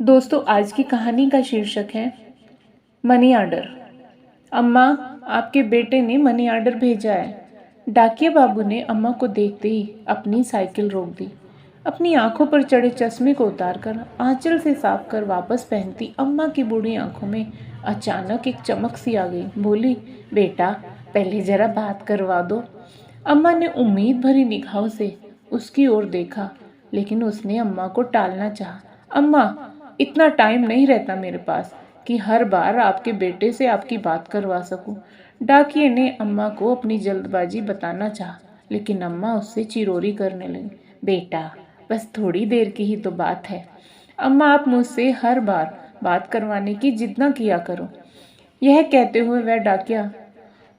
दोस्तों, आज की कहानी का शीर्षक है मनी ऑर्डर। अम्मा, आपके बेटे ने मनी ऑर्डर भेजा है। डाकिया बाबू ने अम्मा को देखते ही अपनी साइकिल रोक दी। अपनी आंखों पर चढ़े चश्मे को उतारकर आंचल से साफ कर वापस पहनती अम्मा की बूढ़ी आंखों में अचानक एक चमक सी आ गई। बोली, बेटा, पहले जरा बात करवा दो। अम्मा ने उम्मीद भरी निगाहों से उसकी ओर देखा, लेकिन उसने अम्मा को टालना चाहा। अम्मा, इतना टाइम नहीं रहता मेरे पास कि हर बार आपके बेटे से आपकी बात करवा सकूं। डाकिये ने अम्मा को अपनी जल्दबाजी बताना चाहा, लेकिन अम्मा उससे चिरोरी करने लगी। बेटा, बस थोड़ी देर की ही तो बात है। अम्मा, आप मुझसे हर बार बात करवाने की जिद ना किया करो। यह कहते हुए वह डाकिया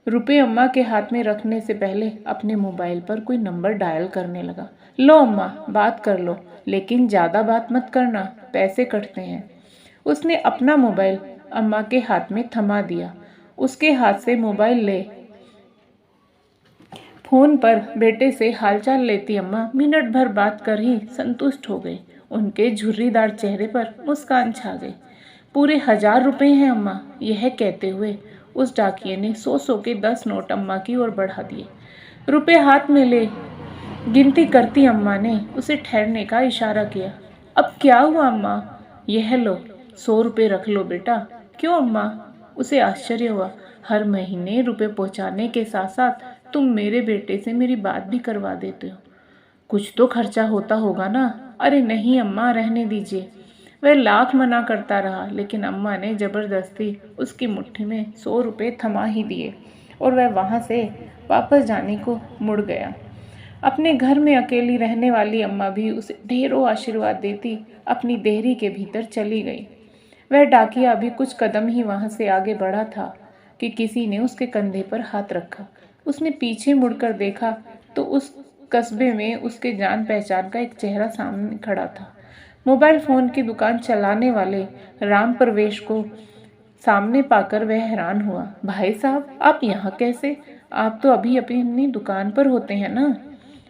रुपए अम्मा के हाथ में रखने से पहले अपने मोबाइल पर कोई नंबर डायल करने लगा। लो अम्मा, बात कर लो, लेकिन ज़्यादा बात मत करना, पैसे कटते हैं। उसने अपना मोबाइल अम्मा के हाथ में थमा दिया। उसके हाथ से मोबाइल ले फोन पर बेटे से हालचाल लेती अम्मा मिनट भर बात कर ही संतुष्ट हो गई। उनके झुर्रीदार चेहरे पर मुस्कान छा गई। पूरे 1000 रुपए हैं अम्मा। यह कहते हुए उस डाकिये ने 100 के 10 नोट अम्मा की ओर बढ़ा दिए। रुपए हाथ में ले गिनती करती अम्मा ने उसे ठहरने का इशारा किया। अब क्या हुआ अम्मा? यह लो, 100 रुपये रख लो बेटा। क्यों अम्मा? उसे आश्चर्य हुआ। हर महीने रुपए पहुंचाने के साथ साथ तुम मेरे बेटे से मेरी बात भी करवा देते हो। कुछ तो खर्चा होता होगा ना? अरे नहीं अम्मा, रहने दीजिए। वह लाख मना करता रहा, लेकिन अम्मा ने जबरदस्ती उसकी मुट्ठी में 100 रुपये थमा ही दिए और वह वहां से वापस जाने को मुड़ गया। अपने घर में अकेली रहने वाली अम्मा भी उसे ढेरों आशीर्वाद देती अपनी देहरी के भीतर चली गई। वह डाकिया अभी कुछ कदम ही वहां से आगे बढ़ा था कि किसी ने उसके कंधे पर हाथ रखा। उसने पीछे मुड़कर देखा तो उस कस्बे में उसके जान पहचान का एक चेहरा सामने खड़ा था। मोबाइल फोन की दुकान चलाने वाले राम प्रवेश को सामने पाकर वह हैरान हुआ। भाई साहब, आप यहाँ कैसे? आप तो अभी अपनी दुकान पर होते हैं ना?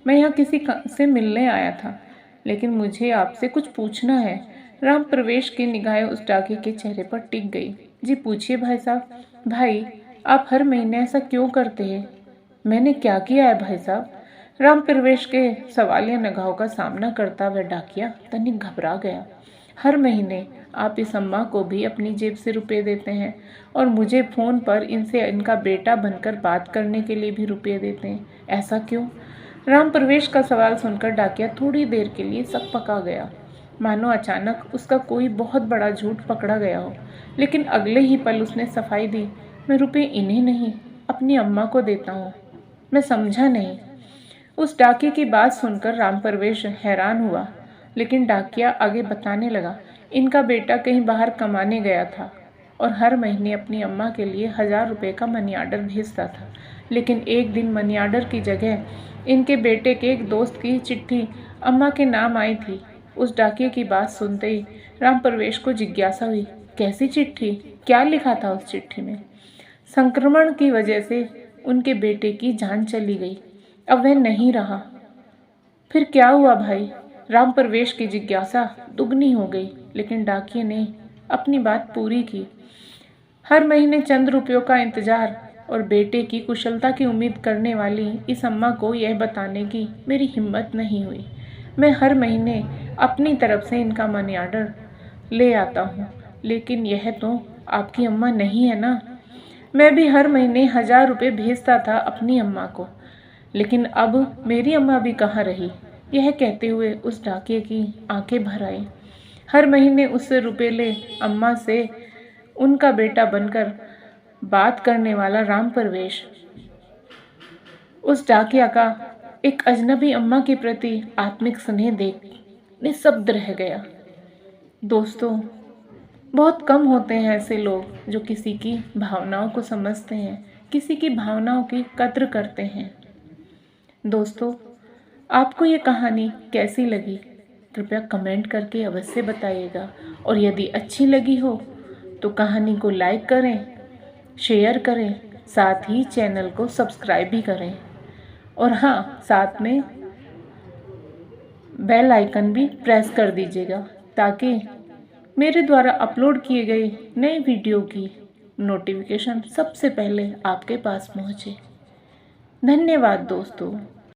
मैं यहाँ किसी से मिलने आया था, लेकिन मुझे आपसे कुछ पूछना है। राम प्रवेश की निगाहें उस डाकिये के चेहरे पर टिक गई। जी पूछिए भाई साहब। भाई, आप हर महीने ऐसा क्यों करते हैं? मैंने क्या किया है भाई साहब? राम प्रवेश के सवालिया निगाहों का सामना करता वह डाकिया तनिक घबरा गया। हर महीने आप इस अम्मा को भी अपनी जेब से रुपए देते हैं और मुझे फोन पर इनसे इनका बेटा बनकर बात करने के लिए भी रुपये देते हैं। ऐसा क्यों? राम प्रवेश का सवाल सुनकर डाकिया थोड़ी देर के लिए सकपका गया, मानो अचानक उसका कोई बहुत बड़ा झूठ पकड़ा गया हो। लेकिन अगले ही पल उसने सफाई दी। मैं रुपये इन्हें नहीं, अपनी अम्मा को देता हूँ। मैं समझा नहीं। उस डाकिये की बात सुनकर राम प्रवेश हैरान हुआ, लेकिन डाकिया आगे बताने लगा। इनका बेटा कहीं बाहर कमाने गया था और हर महीने अपनी अम्मा के लिए 1000 रुपये का मनी ऑर्डर भेजता था। लेकिन एक दिन मनी ऑर्डर की जगह इनके बेटे के एक दोस्त की चिट्ठी अम्मा के नाम आई थी। उस डाकिये की बात सुनते ही राम प्रवेश को जिज्ञासा हुई। कैसी चिट्ठी? क्या लिखा था उस चिट्ठी में? संक्रमण की वजह से उनके बेटे की जान चली गई, अब वह नहीं रहा। फिर क्या हुआ भाई? राम प्रवेश की जिज्ञासा दुगनी हो गई, लेकिन डाकिये ने अपनी बात पूरी की। हर महीने चंद रुपयों का इंतजार और बेटे की कुशलता की उम्मीद करने वाली इस अम्मा को यह बताने की मेरी हिम्मत नहीं हुई। मैं हर महीने अपनी तरफ से इनका मनी ऑर्डर ले आता हूँ, लेकिन यह तो आपकी अम्मा नहीं है ना? मैं भी हर महीने 1000 रुपये भेजता था अपनी अम्मा को, लेकिन अब मेरी अम्मा भी कहाँ रही? यह कहते हुए उस डाकिये की आंखें भर आई। हर महीने उससे रुपए ले अम्मा से उनका बेटा बनकर बात करने वाला राम प्रवेश उस डाकिया का एक अजनबी अम्मा के प्रति आत्मिक स्नेह देख निःशब्द रह गया। दोस्तों, बहुत कम होते हैं ऐसे लोग जो किसी की भावनाओं को समझते हैं, किसी की भावनाओं की कद्र करते हैं। दोस्तों, आपको ये कहानी कैसी लगी? कृपया कमेंट करके अवश्य बताइएगा, और यदि अच्छी लगी हो तो कहानी को लाइक करें, शेयर करें, साथ ही चैनल को सब्सक्राइब भी करें, और हाँ, साथ में बेल आइकन भी प्रेस कर दीजिएगा ताकि मेरे द्वारा अपलोड किए गए नए वीडियो की नोटिफिकेशन सबसे पहले आपके पास पहुंचे। धन्यवाद दोस्तों।